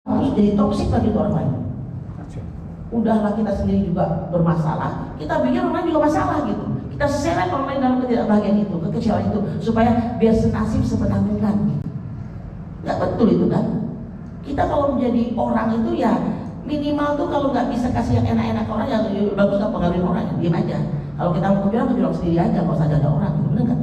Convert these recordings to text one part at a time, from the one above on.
terus jadi toksik bagi orang lain. Udahlah kita sendiri juga bermasalah, kita bikin orang lain juga masalah gitu. Kita seret orang lain dalam ketidakbahagiaan itu, kekecewaan itu, supaya biar senasib sepenanggungan. Nggak betul itu kan? Kita kalau menjadi orang itu ya minimal tuh kalau nggak bisa kasih yang enak-enak ke orang, ya bagus nggak pengaruhin orang, ya diam aja. Kalau kita mau kejurang sendiri aja, nggak usah jaga orang, gitu, bener nggak?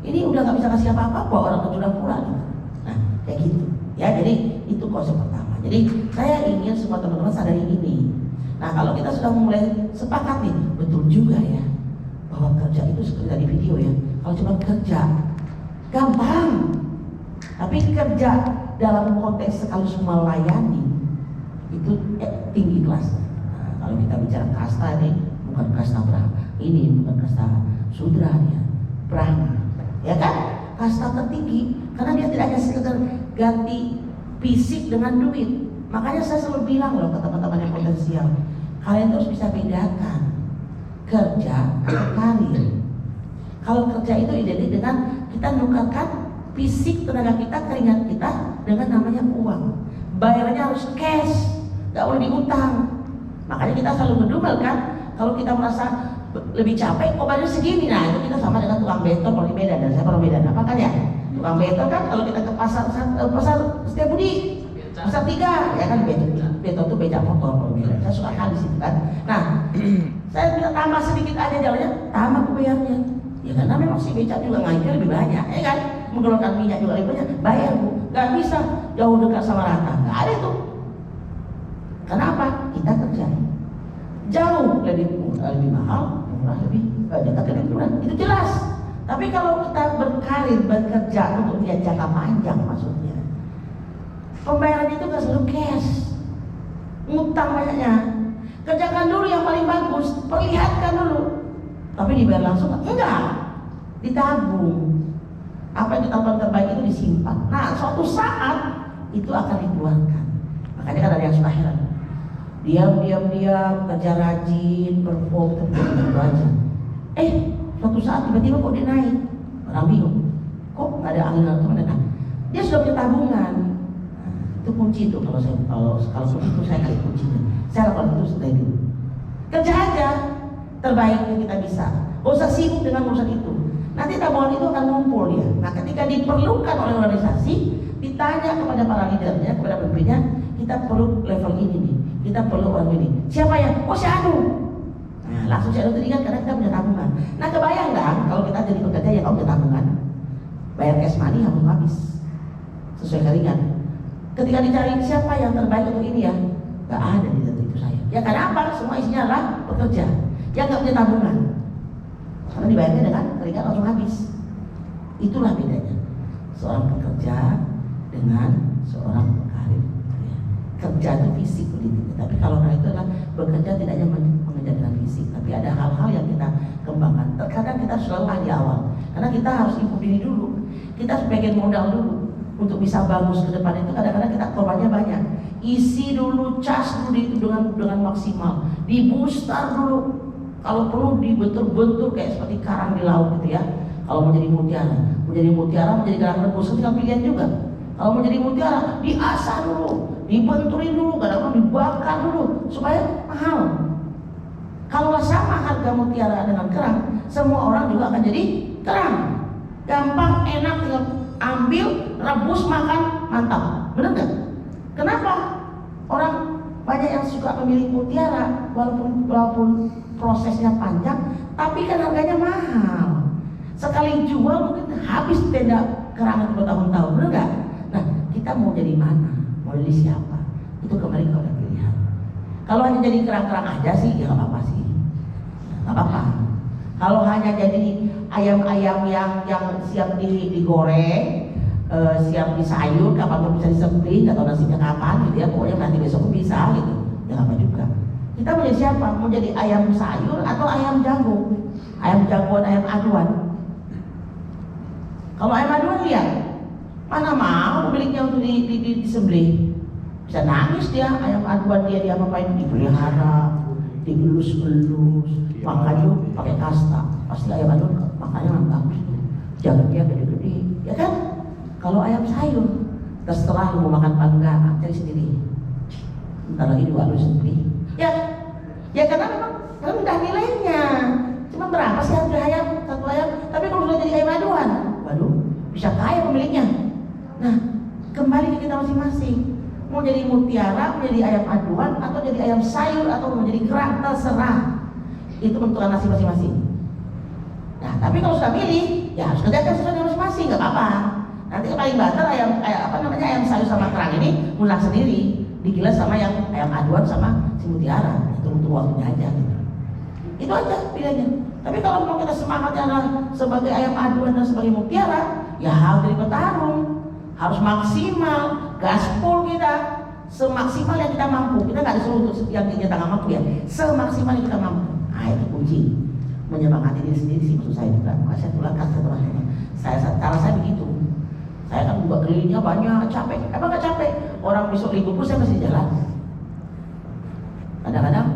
Ini udah nggak bisa kasih apa-apa, kok orang kejurang pula. Gitu. Nah, kayak gitu. Ya, jadi itu konsep pertama. Jadi saya ingin semua teman-teman sadari ini. Nah, kalau kita sudah mulai sepakat nih, betul juga ya, bahwa kerja itu seperti tadi video ya. Kalau cuma kerja, gampang. Tapi kerja dalam konteks sekaligus melayani itu tinggi kelasnya. Nah, kalau kita bicara kasta nih, bukan kasta Brahma, ini bukan kasta Sudra ya, Brahma, ya kan? Kasta tertinggi, karena dia tidak hanya sekedar ganti fisik dengan duit. Makanya saya selalu bilang loh ke teman-teman yang potensial, kalian harus bisa bedakan kerja atau karir. Kalau kerja itu identik dengan kita nukarkan fisik, tenaga kita, keringat kita dengan namanya uang. Bayarnya harus cash, nggak boleh diutang. Makanya kita selalu ngedumel kan, kalau kita merasa lebih capek, kok bayarnya segini. Nah, itu kita sama dengan tukang beton kalau di Medan, dan saya pernah Medan. Apa kan ya? Tukang beton kan kalau kita ke pasar Setiabudi, pasar 3, ya kan, beton itu becak motor kalau di Medan. Saya suka kali situ kan. Nah, saya minta tambah sedikit aja jalannya, tambah bayarnya. Ya karena memang si becak juga ngajar lebih banyak, ya kan? Mengeluarkan minyak juga lebih banyak, bayar bu. Gak bisa jauh dekat sama rata, gak ada itu. Kenapa? Kita kerja jauh lebih mahal, murah lebih dekat lebih murah, itu jelas. Tapi kalau kita berkarir, bekerja untuk lihat jangka panjang maksudnya, pembayarannya itu gak selalu cash, ngutang banyaknya. Kerjakan dulu yang paling bagus, perlihatkan dulu, tapi dibayar langsung enggak, ditabung. Apa yang kita lakukan terbaik itu disimpan. Nah, suatu saat itu akan dikeluarkan. Makanya kan ada yang suka heran, diam kerja rajin, perform, itu aja. Suatu saat tiba-tiba kok dia naik, orang bingung, kok nggak ada angin atau mana? Nah, dia sudah punya tabungan. Nah, itu kunci itu. Kalau begitu saya kasih kuncinya. Saya lakukan itu setelah itu. Kerja aja terbaik yang kita bisa. Gak usah sibuk dengan urusan itu. Nanti tabungan itu akan ngumpul dia. Nah, ketika diperlukan oleh organisasi, ditanya kepada para leadernya, kepada pemimpinnya, kita perlu level ini nih, kita perlu orang ini. Siapa ya? Oh, si Anu. Nah, langsung si Anu teringat karena kita punya tabungan. Nah, kebayang nggak kalau kita jadi pekerja yang punya tabungan, bayar cash money habis sesuai keringat. Ketika dicari siapa yang terbaik untuk ini ya, nggak ada di data itu saya. Ya karena apa? Semua isinya adalah pekerja yang nggak punya tabungan. Karena dibayarnya dengan keringat langsung habis. Itulah bedanya seorang pekerja dengan seorang pekarir. Kerja itu fisik begitu. Tapi kalau karir itu adalah bekerja tidak hanya mengejar dengan fisik, tapi ada hal-hal yang kita kembangkan. Terkadang kita harus lelah di awal, karena kita harus improve diri dulu. Kita harus bikin modal dulu untuk bisa bagus ke depan itu. Kadang-kadang kita korbannya banyak. Isi dulu, cas dulu itu dengan maksimal. Di booster dulu. Kalau perlu dibentur-bentur kayak seperti karang di laut gitu ya. Kalau menjadi mutiara, menjadi karang rebus, tinggal pilihan juga. Kalau menjadi mutiara, diasah dulu, dibenturin dulu, kadang-kadang dibakar dulu supaya mahal. Kalau sama harga mutiara dengan kerang, semua orang juga akan jadi kerang. Gampang, enak, tinggal ambil, rebus, makan, mantap. Benar nggak? Kenapa orang banyak yang suka memilih mutiara walaupun prosesnya panjang, tapi kan harganya mahal. Sekali jual mungkin habis tenda kerang itu bertahun-tahun, benar nggak? Nah, kita mau jadi mana? Mau jadi siapa? Itu kembali kepada pilihan. Kalau hanya jadi kerang-kerang aja sih, ya nggak apa-apa sih, nggak apa-apa. Kalau hanya jadi ayam-ayam yang siap digoreng, siap disayur, kapan pun bisa disembelih, nggak tahu nasibnya kapan gitu ya, pokoknya nanti besok pun bisa gitu, ya apa juga. Kita mau jadi siapa? Mau jadi ayam sayur atau ayam jagung? Ayam jagoan, ayam aduan. Kalau ayam aduan lihat, mana mau pemiliknya untuk disembelih? Bisa nangis dia, ayam aduan dia apa-apain, dipelihara, digelus-gelus, makanya pakai kasta. Pasti ayam aduan makanya bagus, jagungnya gede-gede, ya kan? Kalau ayam sayur, terserah lu mau makan apa enggak, cari sendiri. bentar lagi juga lu sepi. Ya karena memang rendah nilainya. Cuma berapa sih harga ayam, satu ayam? Tapi kalau sudah jadi ayam aduan, waduh, bisa kaya pemiliknya. Nah, kembali ke kita masing-masing. Mau jadi mutiara, mau jadi ayam aduan, atau jadi ayam sayur, atau mau jadi kerang, terserah. Itu bentukan nasib masing-masing. Nah, tapi kalau sudah milih, ya harus kerjakan sesuai masing-masing, nggak apa-apa. Nanti paling banter ayam sayur sama kerang ini mulai sendiri, digilas sama yang ayam aduan sama si mutiara. Itu untuk waktunya aja. Gitu. Itu aja pilihannya. Tapi kalau mau kita semangatnya adalah sebagai ayam aduan dan sebagai mutiara, ya harus jadi petarung, harus maksimal, gaspol kita, semaksimal yang kita mampu. Kita nggak disuruh untuk yang kita nggak mampu ya, semaksimal yang kita mampu. Nah itu kunci menyemangati diri sendiri sih maksud saya juga. Makanya saya tularkan ke teman-teman. Cara saya begitu. Saya kan juga kelilingnya banyak, capek. Emang nggak capek? Orang besok libur pun saya masih jalan. Kadang-kadang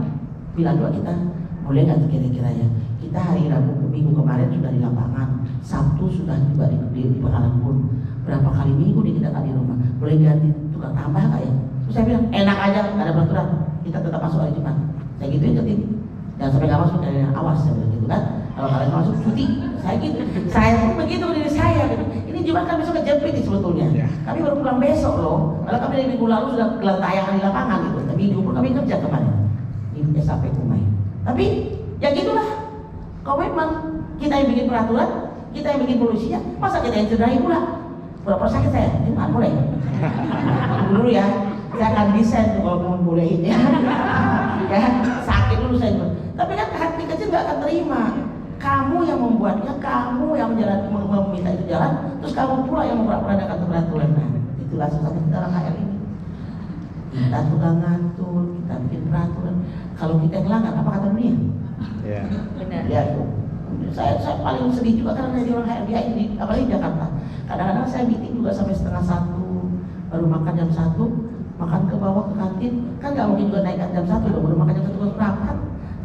bilang doa kita, boleh nggak kira-kira ya? Kita hari Rabu minggu kemarin sudah di lapangan, Sabtu sudah juga di Pekalan pun. Berapa kali minggu kita di rumah? Boleh ganti tukang tambah nggak ya? Terus saya bilang enak aja, nggak ada peraturan. Kita tetap masuk hari Jumat. Saya gituin ke tim. Jangan sampai nggak masuk, awas saya bilang gitu kan. Kalau kalian masuk cuti, saya gitu. Saya pun begitu diri saya. Gitu. Ini Jumat kan besok kejepit sebetulnya. Kami baru pulang besok loh. Kalau kami dari minggu lalu sudah gelatayangan di lapangan gitu. Tapi minggu pun kami kerja kemarin. Ini sampai Kumai. Tapi ya gitulah. Komitmen kita yang bikin peraturan, kita yang bikin polisinya. Masa kita yang cederai pula? Pura-pura sakit saya, Jumat boleh. Dulu ya, saya akan desain tuh kalau mau bolehin ya. Ya sakit dulu saya. Tapi kan hati kecil nggak akan terima. Kamu yang membuatnya, kamu yang meminta itu jalan, terus kamu pula yang memperadakan peraturan. Nah, itulah susah kita orang HR ini. Kita tukang ngatur, kita bikin peraturan. Kalau kita yang melanggar, apa kata dunia? Ya. Benar. Lihat tuh. Saya paling sedih juga karena jadi orang HRBI ini, apalagi di Jakarta. Kadang-kadang saya meeting juga sampai 1:30, baru makan jam 1, makan ke bawah ke kantin, kan nggak mungkin juga naik jam 1 dong, baru makan jam 1 terus berangkat.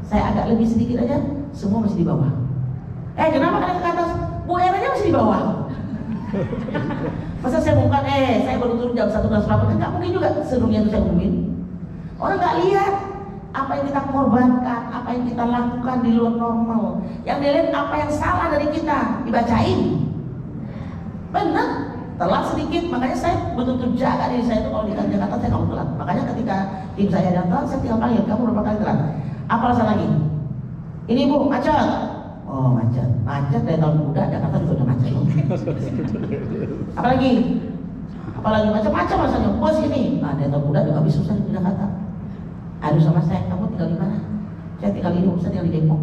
Saya agak lebih sedikit aja, semua masih di bawah. Kenapa kalian ke atas? Bu R-nya masih di bawah. Masa saya bukan, saya baru turun jam 1 dan berapa? Kan nggak mungkin juga serunya itu saya umumin. Orang nggak lihat apa yang kita korbankan, apa yang kita lakukan di luar normal. Yang dilihat apa yang salah dari kita, dibacain. Benar, telat sedikit, makanya saya betul-betul jaga diri saya itu kalau di Jakarta saya nggak mau telat. Makanya ketika tim saya datang, saya tinggal panggil, kamu berapa kali telat? Apa alasan lagi? Ini bu, macet. Oh macet dari tahun muda, Jakarta juga udah macet. Apalagi macam-macam rasanya. Bos ini, dari tahun muda juga habis susah di Jakarta. Aduh sama saya, kamu tinggal di mana? Saya tinggal di Depok, saya tinggal di Depok.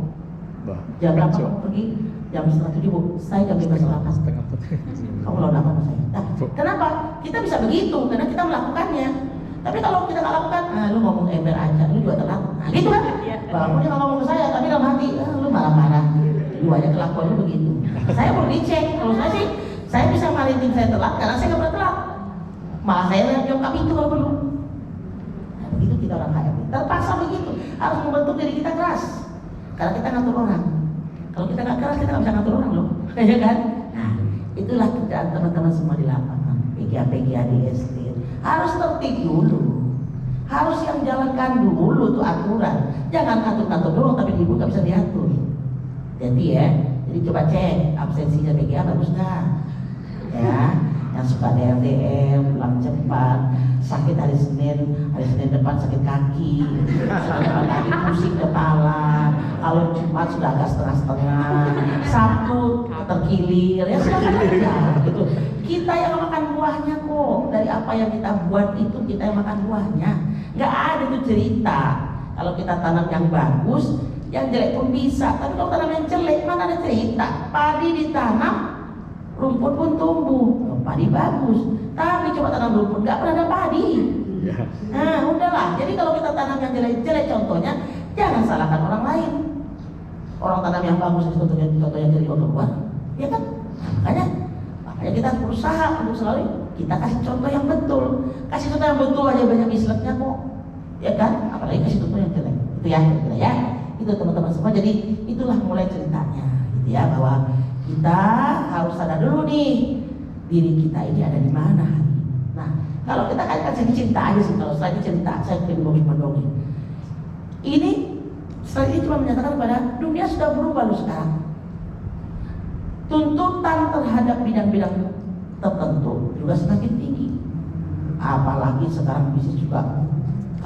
Jam berapa kamu pergi? Jam 7:30 bu, saya jam 5:08. Kamu lawan apa sama saya? Nah, kenapa? Kita bisa begitu, karena kita melakukannya. Tapi kalau kita nggak lakukan, lu ngomong ember aja, lu juga telat. Nah gitu kan? Bangunnya nggak ngomong ke saya, tapi dalam hati, lu marah-marah. Lu aja kelakuan lu begitu. Saya perlu dicek. Kalau saya sih, saya bisa maritim saya telat karena saya nggak pernah telat. Malah saya jongkak pintu kalau perlu. Nah, begitu kita orang HRD. Terpaksa begitu. Harus membentuk diri kita keras. Karena kita ngatur orang. Kalau kita nggak keras, kita nggak bisa ngatur orang loh. Ya kan? Nah, itulah kerjaan teman-teman semua di lapangan. PGA di SD. Harus tertib dulu. Harus yang jalankan dulu tuh aturan. Jangan ngatur-ngatur doang, tapi ibu nggak bisa diatur. Jadi coba cek absensinya PGA bagus nggak? Ya, yang suka DRDM, pulang cepat, sakit hari Senin depan sakit kaki, depan kaki pusing kepala, kalau Jumat sudah agak setengah-setengah, Sabtu terkilir, ya silakan aja gitu. Kita yang makan buahnya kok, dari apa yang kita buat itu kita yang makan buahnya. Nggak ada itu cerita. Kalau kita tanam yang bagus, yang jelek pun bisa. Tapi kalau tanam yang jelek, mana ada cerita? Padi ditanam, rumput pun tumbuh. Padi bagus. Tapi coba tanam rumput, nggak pernah ada padi. Nah, udahlah. Jadi kalau kita tanam yang jelek-jelek, contohnya, jangan salahkan orang lain. Orang tanam yang bagus, contohnya jadi orang luar, ya kan? Makanya kita harus berusaha untuk selalu kita kasih contoh yang betul. Kasih contoh yang betul aja banyak misleknya kok, ya kan? Apalagi kasih contoh yang jelek. Itu ya. Itu teman-teman semua. Jadi itulah mulai ceritanya, gitu ya, bahwa kita harus sadar dulu nih diri kita ini ada di mana. Nah, Kalau kita kan cerita aja sih, kalau saya cerita, saya cuma mendongeng. Ini saya cuma menyatakan pada dunia sudah berubah loh sekarang. Tuntutan terhadap bidang-bidang tertentu juga semakin tinggi. Apalagi sekarang bisnis juga